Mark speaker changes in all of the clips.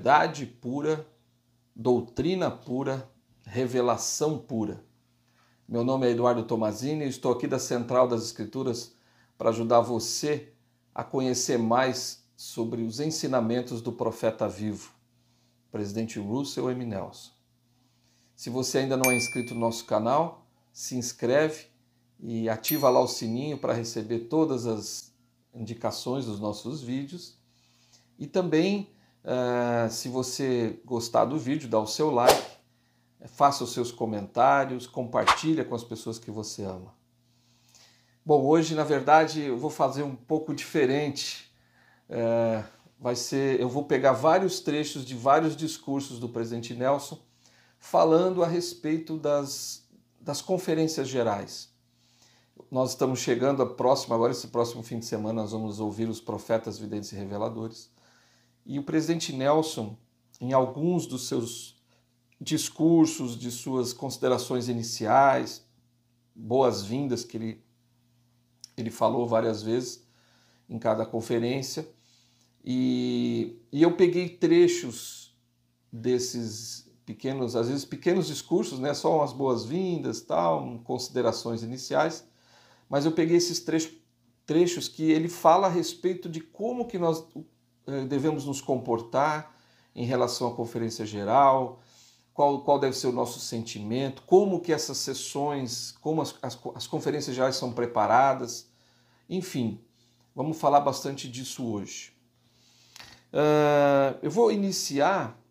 Speaker 1: verdade pura, doutrina pura, revelação pura. Meu nome é Eduardo Tomazini e estou aqui da Central das Escrituras para ajudar você a conhecer mais sobre os ensinamentos do profeta vivo, presidente Russell M. Nelson. Se você ainda não é inscrito no nosso canal, se inscreve e ativa lá o sininho para receber todas as indicações dos nossos vídeos. E também, se você gostar do vídeo, dá o seu like, faça os seus comentários, compartilha com as pessoas que você ama. Bom, hoje, na verdade, eu vou fazer um pouco diferente. Eu vou pegar vários trechos de vários discursos do presidente Nelson falando a respeito das conferências gerais. Nós estamos chegando agora esse próximo fim de semana, nós vamos ouvir os profetas, videntes e reveladores. E o presidente Nelson, em alguns dos seus discursos, de suas considerações iniciais, boas-vindas que ele falou várias vezes em cada conferência, e eu peguei trechos desses pequenos, às vezes pequenos discursos, né, só umas boas-vindas, tal, considerações iniciais, mas eu peguei esses trechos que ele fala a respeito de como que nós devemos nos comportar em relação à conferência geral, qual deve ser o nosso sentimento, como que essas sessões, como as conferências gerais são preparadas, enfim, vamos falar bastante disso hoje. Eu vou iniciar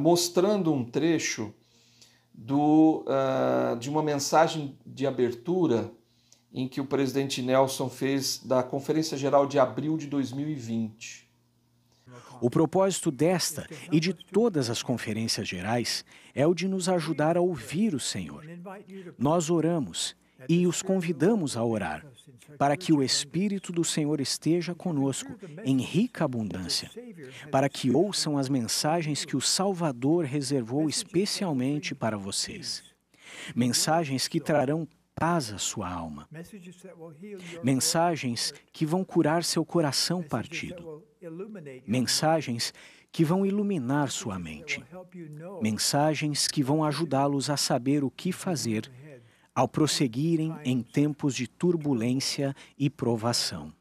Speaker 1: mostrando um trecho de uma mensagem de abertura em que o presidente Nelson fez da Conferência Geral de abril de 2020.
Speaker 2: O propósito desta e de todas as conferências gerais é o de nos ajudar a ouvir o Senhor. Nós oramos e os convidamos a orar, para que o Espírito do Senhor esteja conosco em rica abundância, para que ouçam as mensagens que o Salvador reservou especialmente para vocês. Mensagens que trarão paz à sua alma. Mensagens que vão curar seu coração partido. Mensagens que vão iluminar sua mente. Mensagens que vão ajudá-los a saber o que fazer ao prosseguirem em tempos de turbulência e provação.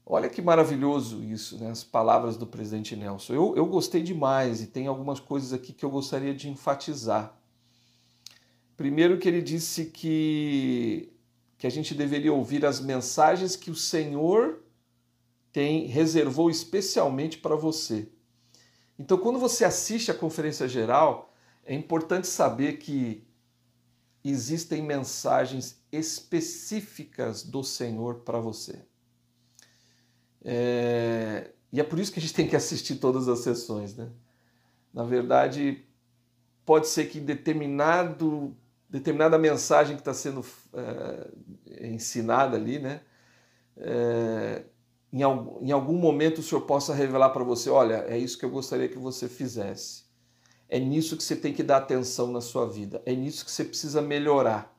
Speaker 1: Olha que maravilhoso isso, né? As palavras do presidente Nelson. Eu gostei demais e tem algumas coisas aqui que eu gostaria de enfatizar. Primeiro que ele disse que a gente deveria ouvir as mensagens que o Senhor reservou especialmente para você. Então, quando você assiste a conferência geral, é importante saber que existem mensagens específicas do Senhor para você. E é por isso que a gente tem que assistir todas as sessões, né? Na verdade, pode ser que determinada mensagem que está sendo ensinada ali, né? Em algum momento o Senhor possa revelar para você, olha, é isso que eu gostaria que você fizesse. É nisso que você tem que dar atenção na sua vida. É nisso que você precisa melhorar.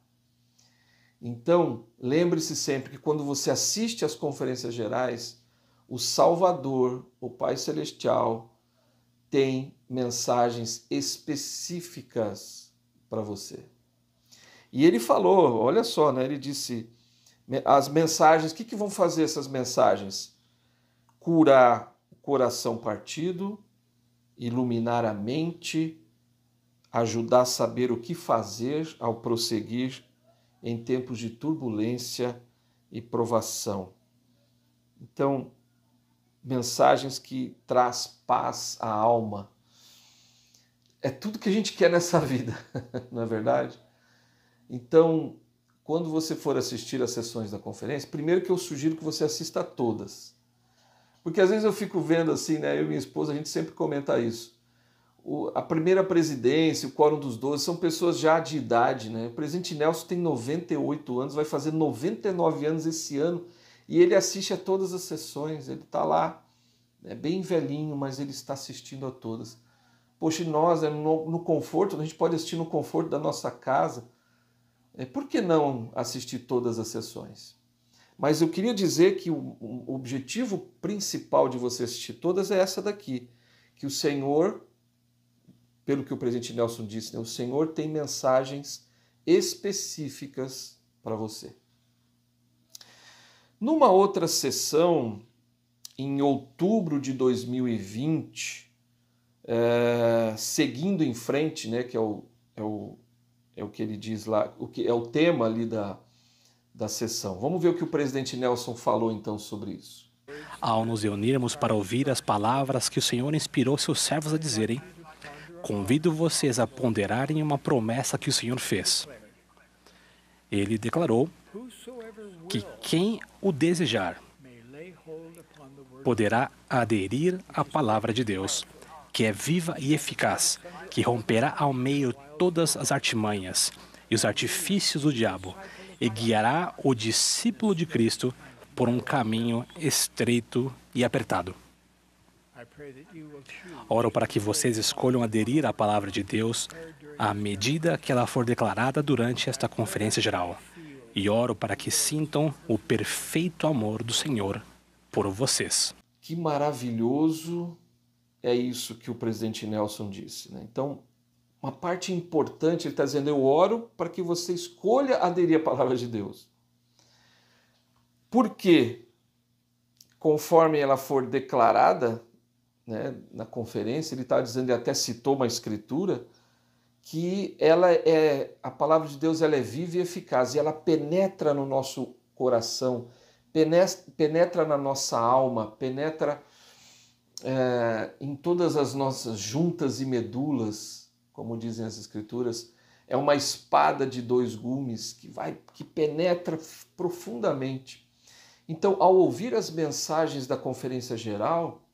Speaker 1: Então, lembre-se sempre que quando você assiste às conferências gerais, o Salvador, o Pai Celestial, tem mensagens específicas para você. E ele falou, olha só, né? Ele disse, as mensagens, o que vão fazer essas mensagens? Curar o coração partido, iluminar a mente, ajudar a saber o que fazer ao prosseguir em tempos de turbulência e provação. Então, mensagens que traz paz à alma. É tudo que a gente quer nessa vida, não é verdade? Então, quando você for assistir às sessões da conferência, primeiro que eu sugiro que você assista a todas. Porque às vezes eu fico vendo assim, né? Eu e minha esposa, a gente sempre comenta isso. A primeira presidência, o Quórum dos 12, são pessoas já de idade, né? O presidente Nelson tem 98 anos, vai fazer 99 anos esse ano, e ele assiste a todas as sessões, ele está lá, é bem velhinho, mas ele está assistindo a todas. Poxa, e nós, no conforto, a gente pode assistir no conforto da nossa casa, por que não assistir todas as sessões? Mas eu queria dizer que o objetivo principal de você assistir todas é essa daqui, que o Senhor, pelo que o presidente Nelson disse, né, o Senhor tem mensagens específicas para você. Numa outra sessão, em outubro de 2020, seguindo em frente, né, que é o que ele diz lá, o que é o tema ali da sessão. Vamos ver o que o presidente Nelson falou então sobre isso.
Speaker 3: Ao nos reunirmos para ouvir as palavras que o Senhor inspirou seus servos a dizerem, convido vocês a ponderarem uma promessa que o Senhor fez. Ele declarou que quem o desejar poderá aderir à palavra de Deus, que é viva e eficaz, que romperá ao meio todas as artimanhas e os artifícios do diabo, e guiará o discípulo de Cristo por um caminho estreito e apertado. Oro para que vocês escolham aderir à palavra de Deus à medida que ela for declarada durante esta conferência geral. E oro para que sintam o perfeito amor do Senhor por vocês.
Speaker 1: Que maravilhoso é isso que o presidente Nelson disse, né? Então, uma parte importante, ele está dizendo, eu oro para que você escolha aderir à palavra de Deus. Porque, conforme ela for declarada, né, na conferência, ele está dizendo, ele até citou uma escritura, que a palavra de Deus ela é viva e eficaz, e ela penetra no nosso coração, penetra na nossa alma, penetra em todas as nossas juntas e medulas, como dizem as escrituras, é uma espada de dois gumes que penetra profundamente. Então, ao ouvir as mensagens da conferência geral,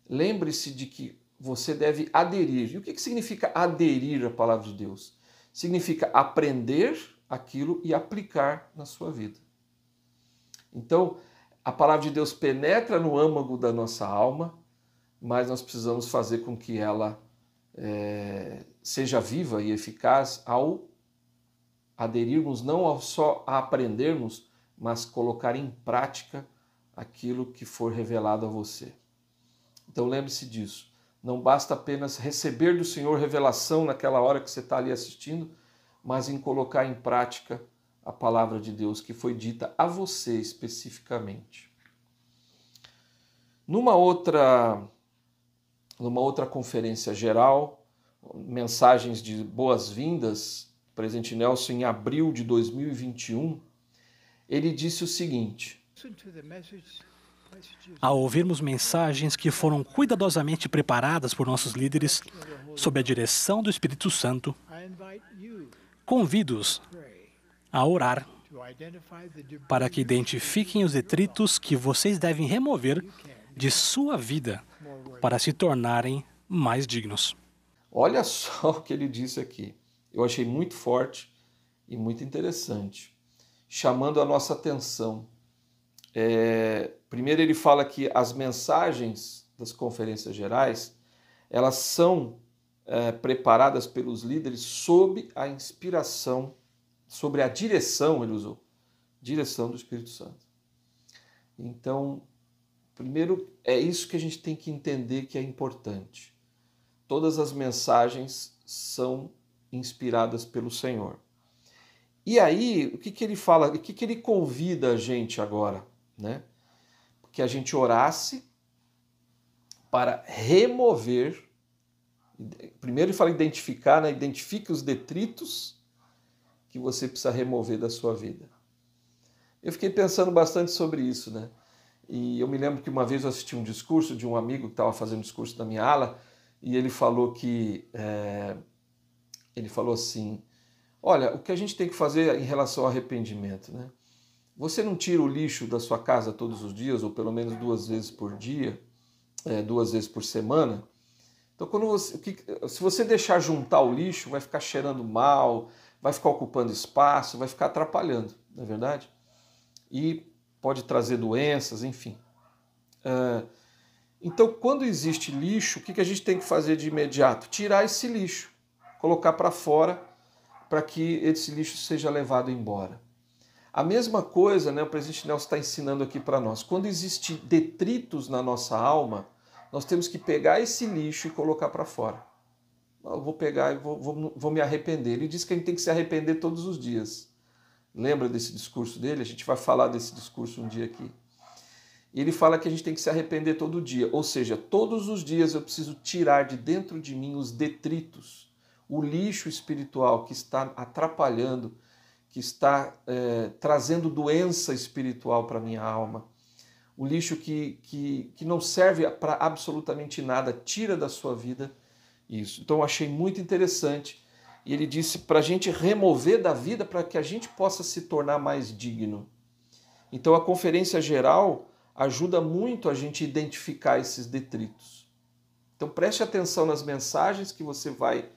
Speaker 1: lembre-se de que você deve aderir. E o que significa aderir à palavra de Deus? Significa aprender aquilo e aplicar na sua vida. Então, a palavra de Deus penetra no âmago da nossa alma, mas nós precisamos fazer com que ela seja viva e eficaz ao aderirmos não só a aprendermos, mas colocar em prática aquilo que for revelado a você. Então lembre-se disso. Não basta apenas receber do Senhor revelação naquela hora que você está ali assistindo, mas em colocar em prática a palavra de Deus que foi dita a você especificamente. Numa outra conferência geral, mensagens de boas-vindas, o presidente Nelson, em abril de 2021, ele disse o seguinte:
Speaker 3: ao ouvirmos mensagens que foram cuidadosamente preparadas por nossos líderes, sob a direção do Espírito Santo, convido-os a orar para que identifiquem os detritos que vocês devem remover de sua vida para se tornarem mais dignos.
Speaker 1: Olha só o que ele disse aqui. Eu achei muito forte e muito interessante, chamando a nossa atenção. Primeiro ele fala que as mensagens das conferências gerais, elas são preparadas pelos líderes sob a inspiração, sobre a direção, ele usou, direção do Espírito Santo. Então, primeiro, é isso que a gente tem que entender que é importante. Todas as mensagens são inspiradas pelo Senhor. E aí, o que ele fala, o que ele convida a gente agora, né? Que a gente orasse para remover. Primeiro ele fala identificar, né? Identifique os detritos que você precisa remover da sua vida. Eu fiquei pensando bastante sobre isso, né? E eu me lembro que uma vez eu assisti um discurso de um amigo que estava fazendo discurso na minha ala, e ele falou ele falou assim, olha, o que a gente tem que fazer em relação ao arrependimento, né? Você não tira o lixo da sua casa todos os dias, ou pelo menos 2 vezes por dia, 2 vezes por semana. Então, se você deixar juntar o lixo, vai ficar cheirando mal, vai ficar ocupando espaço, vai ficar atrapalhando, não é verdade? E pode trazer doenças, enfim. Então, quando existe lixo, o que a gente tem que fazer de imediato? Tirar esse lixo, colocar para fora, para que esse lixo seja levado embora. A mesma coisa, né, o presidente Nelson está ensinando aqui para nós. Quando existem detritos na nossa alma, nós temos que pegar esse lixo e colocar para fora. Eu vou pegar e vou me arrepender. Ele diz que a gente tem que se arrepender todos os dias. Lembra desse discurso dele? A gente vai falar desse discurso um dia aqui. E ele fala que a gente tem que se arrepender todo dia. Ou seja, todos os dias eu preciso tirar de dentro de mim os detritos, o lixo espiritual que está atrapalhando, que está trazendo doença espiritual para a minha alma. O lixo que não serve para absolutamente nada, tira da sua vida isso. Então eu achei muito interessante. E ele disse para a gente remover da vida para que a gente possa se tornar mais digno. Então a conferência geral ajuda muito a gente identificar esses detritos. Então preste atenção nas mensagens que você vai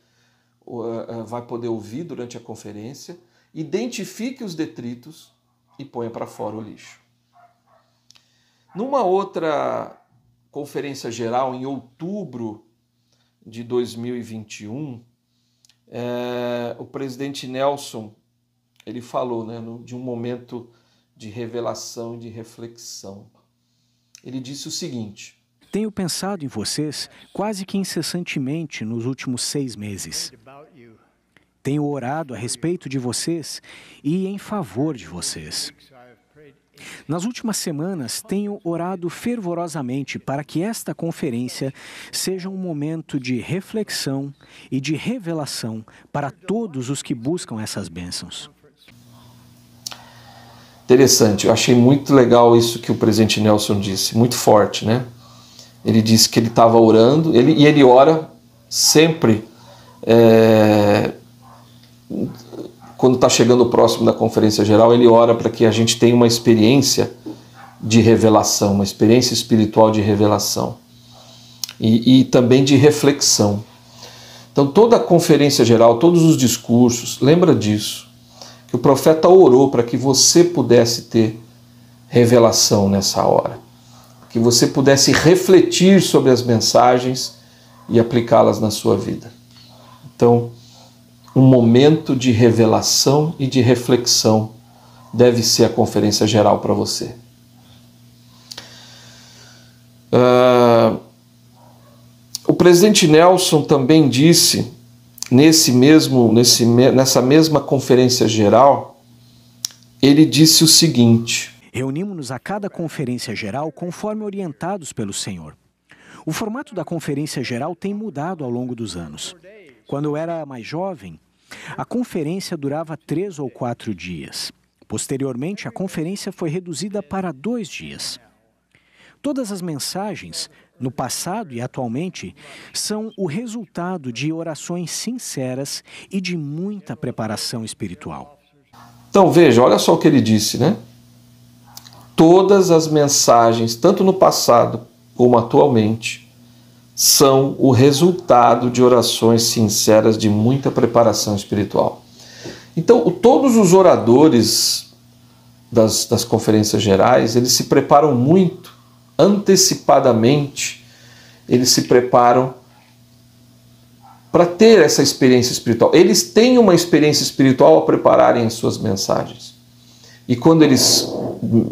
Speaker 1: poder ouvir durante a conferência, identifique os detritos e ponha para fora o lixo. Numa outra conferência geral, em outubro de 2021, o presidente Nelson ele falou, né, de um momento de revelação e de reflexão. Ele disse o seguinte:
Speaker 2: tenho pensado em vocês quase que incessantemente nos últimos 6 meses. Tenho orado a respeito de vocês e em favor de vocês. Nas últimas semanas, tenho orado fervorosamente para que esta conferência seja um momento de reflexão e de revelação para todos os que buscam essas bênçãos.
Speaker 1: Interessante, eu achei muito legal isso que o presidente Nelson disse, muito forte, né? Ele disse que ele estava orando, e ele ora sempre quando está chegando próximo da conferência geral, ele ora para que a gente tenha uma experiência de revelação, uma experiência espiritual de revelação e também de reflexão. Então toda a conferência geral, todos os discursos, lembra disso, que o profeta orou para que você pudesse ter revelação nessa hora, que você pudesse refletir sobre as mensagens e aplicá-las na sua vida. Então, um momento de revelação e de reflexão deve ser a conferência geral para você. O presidente Nelson também disse, nessa mesma conferência geral, ele disse o seguinte:
Speaker 2: reunimos-nos a cada conferência geral conforme orientados pelo Senhor. O formato da conferência geral tem mudado ao longo dos anos. Quando eu era mais jovem, a conferência durava 3 ou 4 dias. Posteriormente, a conferência foi reduzida para 2 dias. Todas as mensagens, no passado e atualmente, são o resultado de orações sinceras e de muita preparação espiritual.
Speaker 1: Então veja, olha só o que ele disse, né? Todas as mensagens, tanto no passado como atualmente, são o resultado de orações sinceras de muita preparação espiritual. Então, todos os oradores das conferências gerais, eles se preparam muito, antecipadamente, eles se preparam para ter essa experiência espiritual. Eles têm uma experiência espiritual ao prepararem as suas mensagens. E quando eles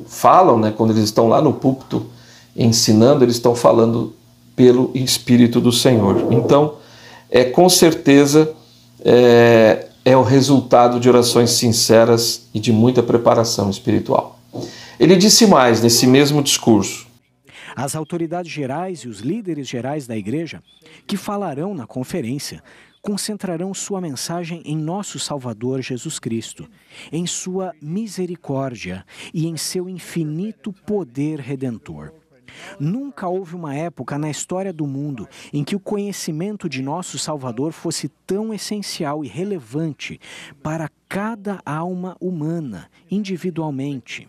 Speaker 1: falam, né, quando eles estão lá no púlpito ensinando, eles estão falando pelo Espírito do Senhor. Então, com certeza, é o resultado de orações sinceras e de muita preparação espiritual. Ele disse mais nesse mesmo discurso:
Speaker 2: as autoridades gerais e os líderes gerais da igreja que falarão na conferência concentrarão sua mensagem em nosso Salvador Jesus Cristo, em sua misericórdia e em seu infinito poder redentor. Nunca houve uma época na história do mundo em que o conhecimento de nosso Salvador fosse tão essencial e relevante para cada alma humana, individualmente.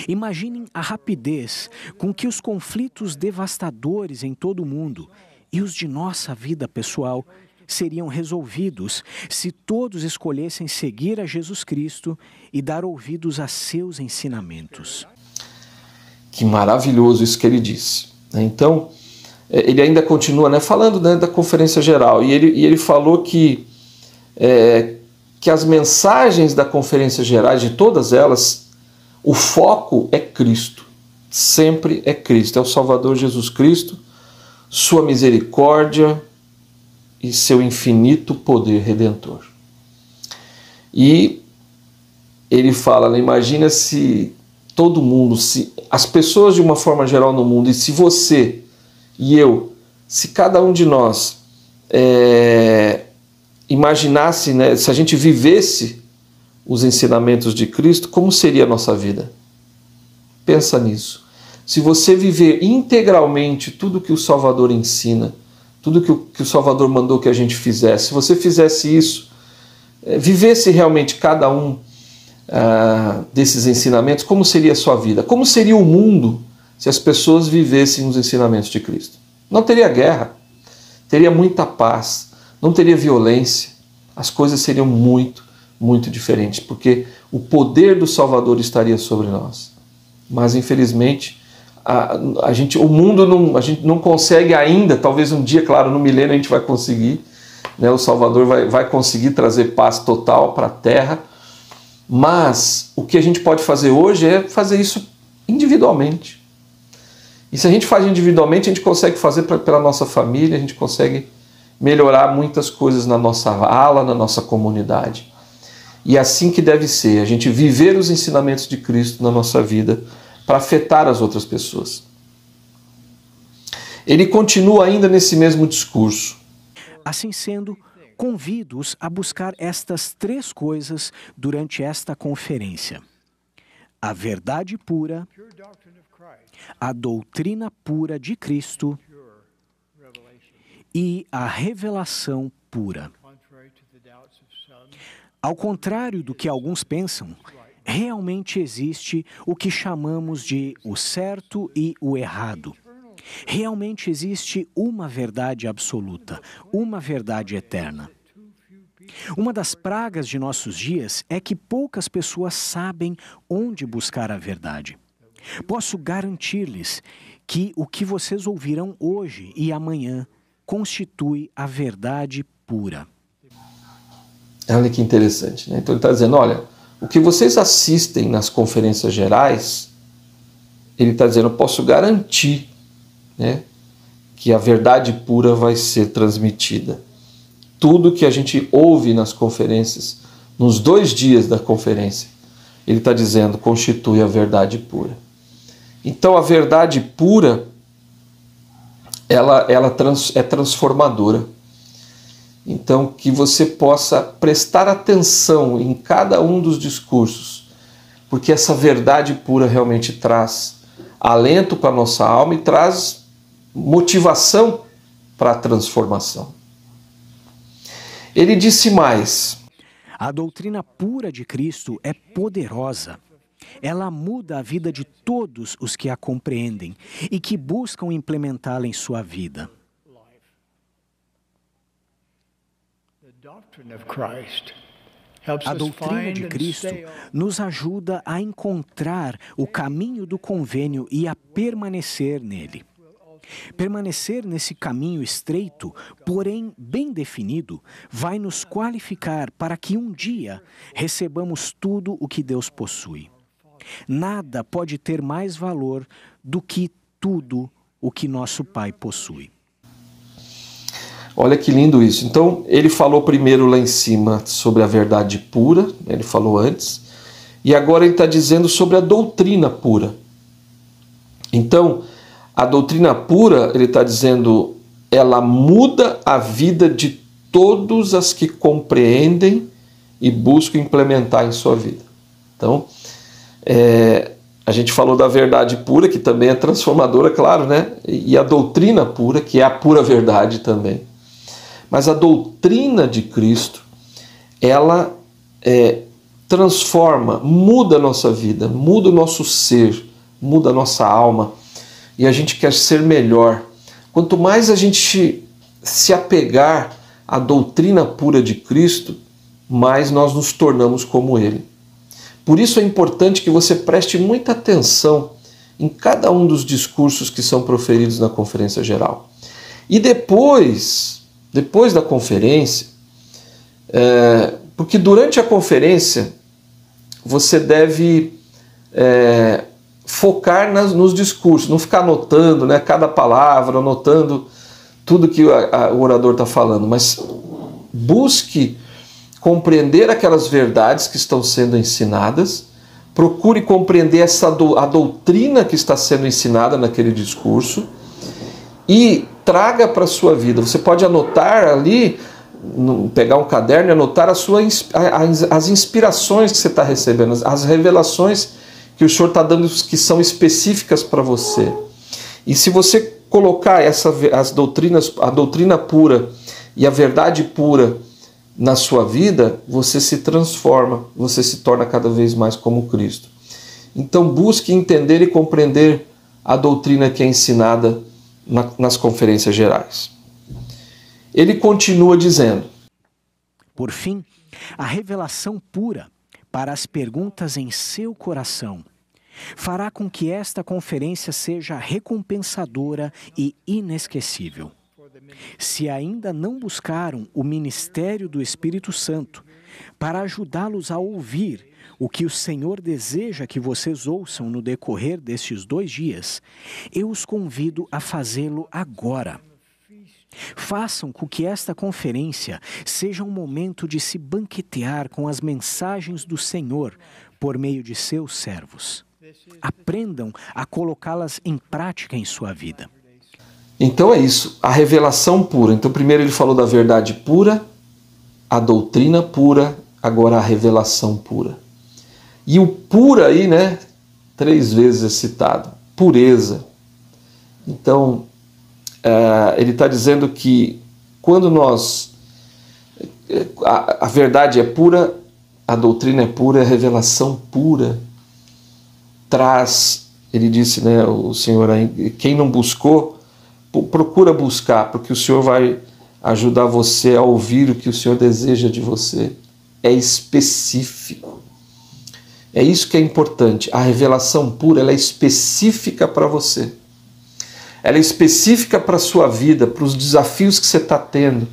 Speaker 2: Imaginem a rapidez com que os conflitos devastadores em todo o mundo e os de nossa vida pessoal seriam resolvidos se todos escolhessem seguir a Jesus Cristo e dar ouvidos a seus ensinamentos.
Speaker 1: Que maravilhoso isso que ele disse. Então, ele ainda continua, falando, da conferência geral, e ele falou que que as mensagens da Conferência Geral, de todas elas, o foco é Cristo. Sempre é Cristo. É o Salvador Jesus Cristo, sua misericórdia e seu infinito poder redentor. E ele fala, né, imagina se todo mundo, se as pessoas de uma forma geral no mundo, e se você e eu, se cada um de nós imaginasse, né, se a gente vivesse os ensinamentos de Cristo, como seria a nossa vida? Pensa nisso. Se você viver integralmente tudo que o Salvador ensina, tudo que o Salvador mandou que a gente fizesse, se você fizesse isso, vivesse realmente cada um desses ensinamentos, como seria a sua vida? Como seria o mundo se as pessoas vivessem os ensinamentos de Cristo? Não teria guerra, teria muita paz, não teria violência, as coisas seriam muito, muito diferentes, porque o poder do Salvador estaria sobre nós. Mas, infelizmente, o mundo a gente não consegue ainda, talvez um dia, claro, no milênio a gente vai conseguir, né, o Salvador vai conseguir trazer paz total para a Terra, mas o que a gente pode fazer hoje é fazer isso individualmente. E se a gente faz individualmente, a gente consegue fazer pela nossa família, a gente consegue melhorar muitas coisas na nossa ala, na nossa comunidade. E é assim que deve ser, a gente viver os ensinamentos de Cristo na nossa vida para afetar as outras pessoas. Ele continua ainda nesse mesmo discurso.
Speaker 2: Assim sendo, convido-os a buscar estas 3 coisas durante esta conferência: a verdade pura, a doutrina pura de Cristo e a revelação pura. Ao contrário do que alguns pensam, realmente existe o que chamamos de o certo e o errado. Realmente existe uma verdade absoluta, uma verdade eterna. Uma das pragas de nossos dias é que poucas pessoas sabem onde buscar a verdade. Posso garantir-lhes que o que vocês ouvirão hoje e amanhã constitui a verdade pura.
Speaker 1: Olha que interessante, né? Então ele está dizendo, olha, o que vocês assistem nas conferências gerais, ele está dizendo, eu posso garantir, né, que a verdade pura vai ser transmitida. Tudo que a gente ouve nas conferências, nos 2 dias da conferência, ele está dizendo, constitui a verdade pura. Então a verdade pura, ela é transformadora. Então que você possa prestar atenção em cada um dos discursos, porque essa verdade pura realmente traz alento para a nossa alma e traz motivação para a transformação. Ele disse mais:
Speaker 2: a doutrina pura de Cristo é poderosa. Ela muda a vida de todos os que a compreendem e que buscam implementá-la em sua vida. A doutrina de Cristo nos ajuda a encontrar o caminho do convênio e a permanecer nele. Permanecer nesse caminho estreito, porém bem definido, vai nos qualificar para que um dia recebamos tudo o que Deus possui. Nada pode ter mais valor do que tudo o que nosso Pai possui.
Speaker 1: Olha que lindo isso. Então, ele falou primeiro lá em cima sobre a verdade pura, ele falou antes, e agora ele está dizendo sobre a doutrina pura. Então, a doutrina pura, ele está dizendo, ela muda a vida de todos as que compreendem e buscam implementar em sua vida. Então, a gente falou da verdade pura, que também é transformadora, claro, né? E a doutrina pura, que é a pura verdade também. Mas a doutrina de Cristo, ela transforma, muda a nossa vida, muda o nosso ser, muda a nossa alma, e a gente quer ser melhor. Quanto mais a gente se apegar à doutrina pura de Cristo, mais nós nos tornamos como Ele. Por isso é importante que você preste muita atenção em cada um dos discursos que são proferidos na Conferência Geral. E depois da conferência, Porque durante a conferência você deve focar nos discursos, não ficar anotando, né, cada palavra, anotando tudo que o orador está falando, mas busque compreender aquelas verdades que estão sendo ensinadas, procure compreender a doutrina que está sendo ensinada naquele discurso e traga para a sua vida. Você pode anotar ali, pegar um caderno e anotar as inspirações que você está recebendo, as revelações que o Senhor está dando que são específicas para você. E se você colocar a doutrina pura e a verdade pura na sua vida, você se transforma, você se torna cada vez mais como Cristo. Então busque entender e compreender a doutrina que é ensinada nas conferências gerais. Ele continua dizendo:
Speaker 2: por fim, a revelação pura para as perguntas em seu coração fará com que esta conferência seja recompensadora e inesquecível. Se ainda não buscaram o ministério do Espírito Santo para ajudá-los a ouvir o que o Senhor deseja que vocês ouçam no decorrer destes 2 dias, eu os convido a fazê-lo agora. Façam com que esta conferência seja um momento de se banquetear com as mensagens do Senhor por meio de seus servos. Aprendam a colocá-las em prática em sua vida.
Speaker 1: Então é isso, a revelação pura. Então primeiro ele falou da verdade pura, a doutrina pura, agora a revelação pura. E o pura aí, né, 3 vezes é citado, pureza. Então ele está dizendo que quando a verdade é pura, a doutrina é pura, a revelação pura traz, ele disse, né, o Senhor, quem não buscou, procura buscar, porque o Senhor vai ajudar você a ouvir o que o Senhor deseja de você. É específico. É isso que é importante. A revelação pura, ela é específica para você. Ela é específica para a sua vida, para os desafios que você está tendo.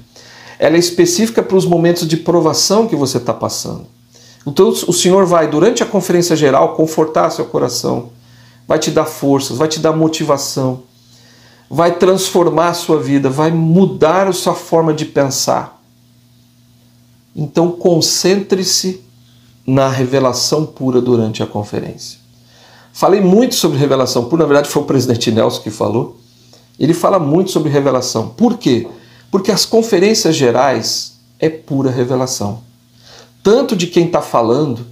Speaker 1: Ela é específica para os momentos de provação que você está passando. Então o Senhor vai, durante a conferência geral, confortar seu coração, vai te dar forças, vai te dar motivação, vai transformar a sua vida, vai mudar a sua forma de pensar. Então concentre-se na revelação pura durante a conferência. Falei muito sobre revelação pura, na verdade foi o presidente Nelson que falou. Ele fala muito sobre revelação. Por quê? Porque as conferências gerais é pura revelação. Tanto de quem está falando,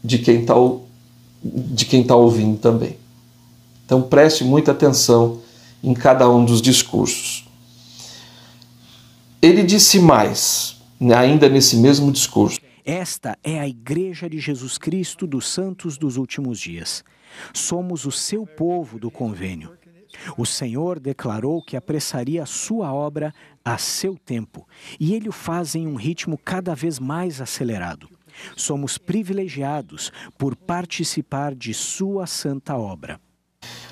Speaker 1: de quem está ouvindo também. Então preste muita atenção em cada um dos discursos. Ele disse mais, ainda nesse mesmo discurso:
Speaker 2: esta é a Igreja de Jesus Cristo dos Santos dos Últimos Dias. Somos o seu povo do convênio. O Senhor declarou que apressaria a sua obra a seu tempo, e Ele o faz em um ritmo cada vez mais acelerado. Somos privilegiados por participar de sua santa obra.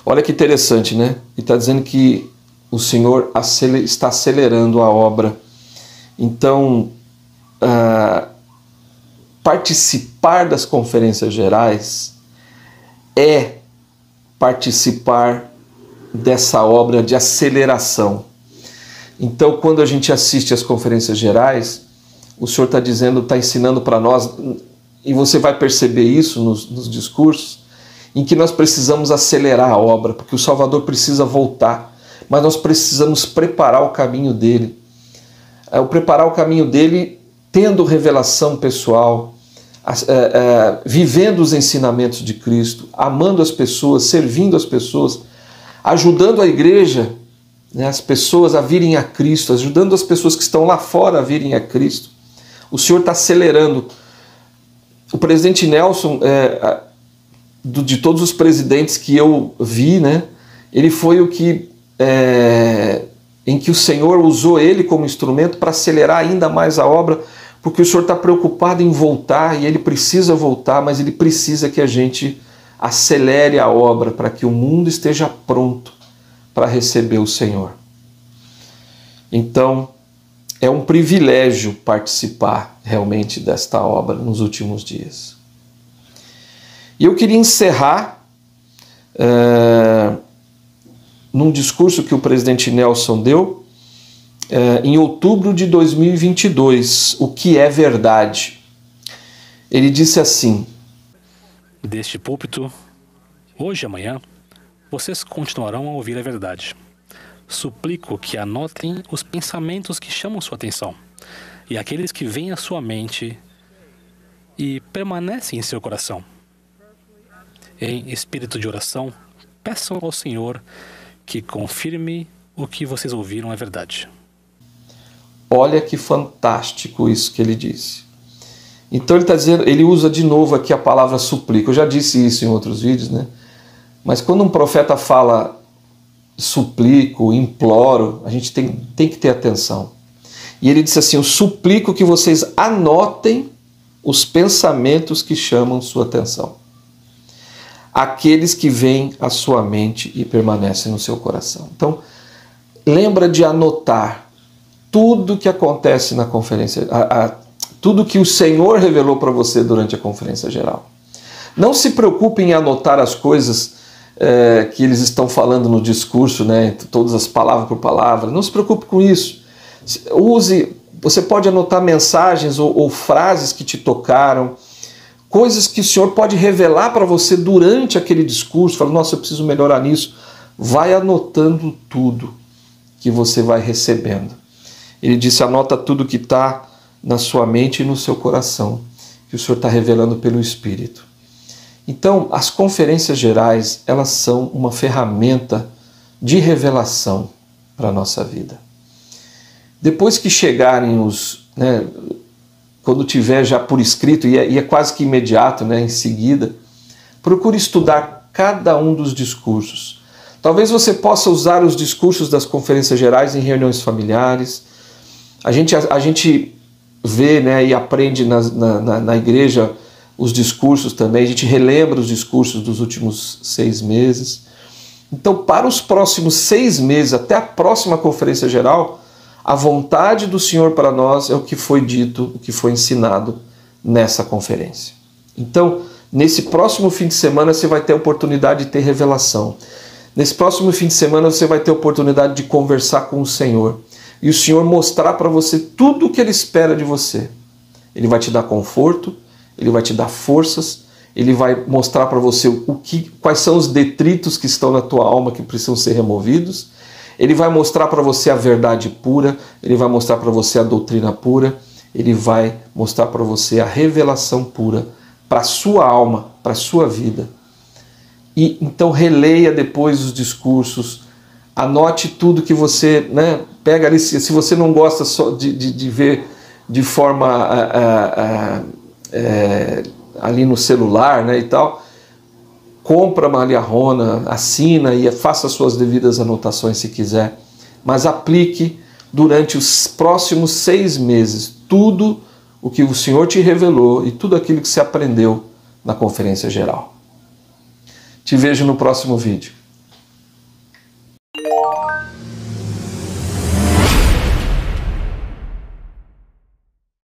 Speaker 1: Olha que interessante, né? Ele está dizendo que o Senhor está acelerando a obra. Então, participar das conferências gerais é participar dessa obra de aceleração. Então, quando a gente assiste às conferências gerais, o Senhor está dizendo, está ensinando para nós, e você vai perceber isso nos discursos, em que nós precisamos acelerar a obra, porque o Salvador precisa voltar, mas nós precisamos preparar o caminho dele. Preparar o caminho dele tendo revelação pessoal, vivendo os ensinamentos de Cristo, amando as pessoas, servindo as pessoas, ajudando a igreja, né, as pessoas a virem a Cristo, ajudando as pessoas que estão lá fora a virem a Cristo. O Senhor está acelerando. O presidente Nelson, de todos os presidentes que eu vi, né, ele foi o que em que o Senhor usou ele como instrumento para acelerar ainda mais a obra, porque o Senhor está preocupado em voltar, e ele precisa voltar, mas ele precisa que a gente acelere a obra para que o mundo esteja pronto para receber o Senhor. Então, é um privilégio participar realmente desta obra nos últimos dias. E eu queria encerrar num discurso que o presidente Nelson deu em outubro de 2022, o que é verdade. Ele disse assim:
Speaker 3: deste púlpito, hoje e amanhã, vocês continuarão a ouvir a verdade. Suplico que anotem os pensamentos que chamam sua atenção e aqueles que vêm à sua mente e permanecem em seu coração. Em espírito de oração, peçam ao Senhor que confirme o que vocês ouviram é verdade.
Speaker 1: Olha que fantástico isso que ele disse. Então ele está dizendo, ele usa de novo aqui a palavra suplico. Eu já disse isso em outros vídeos, né? Mas quando um profeta fala suplico, imploro, a gente tem que ter atenção. E ele disse assim: eu suplico que vocês anotem os pensamentos que chamam sua atenção, aqueles que vêm à sua mente e permanecem no seu coração. Então, lembra de anotar tudo que acontece na conferência, tudo que o Senhor revelou para você durante a conferência geral. Não se preocupe em anotar as coisas que eles estão falando no discurso, né, todas as palavras por palavra. Não se preocupe com isso. Você pode anotar mensagens ou frases que te tocaram, coisas que o Senhor pode revelar para você durante aquele discurso. Fala, nossa, eu preciso melhorar nisso. Vai anotando tudo que você vai recebendo. Ele disse, anota tudo que está na sua mente e no seu coração, que o Senhor está revelando pelo Espírito. Então, as conferências gerais, elas são uma ferramenta de revelação para a nossa vida. Depois que chegarem quando tiver já por escrito, e é quase que imediato, né, em seguida, procure estudar cada um dos discursos. Talvez você possa usar os discursos das conferências gerais em reuniões familiares. A gente vê, né, e aprende na igreja os discursos também, a gente relembra os discursos dos últimos 6 meses. Então, para os próximos 6 meses, até a próxima conferência geral, a vontade do Senhor para nós é o que foi dito, o que foi ensinado nessa conferência. Então, nesse próximo fim de semana você vai ter a oportunidade de ter revelação. Nesse próximo fim de semana você vai ter a oportunidade de conversar com o Senhor. E o Senhor mostrar para você tudo o que Ele espera de você. Ele vai te dar conforto, Ele vai te dar forças, Ele vai mostrar para você quais são os detritos que estão na tua alma que precisam ser removidos. Ele vai mostrar para você a verdade pura, Ele vai mostrar para você a doutrina pura, Ele vai mostrar para você a revelação pura para a sua alma, para a sua vida. E então releia depois os discursos, anote tudo que você, né, pega ali, se você não gosta só de ver de forma ali no celular, né, e tal, compra uma liarrona, assina e faça suas devidas anotações se quiser, mas aplique durante os próximos 6 meses tudo o que o Senhor te revelou e tudo aquilo que você aprendeu na conferência geral. Te vejo no próximo vídeo.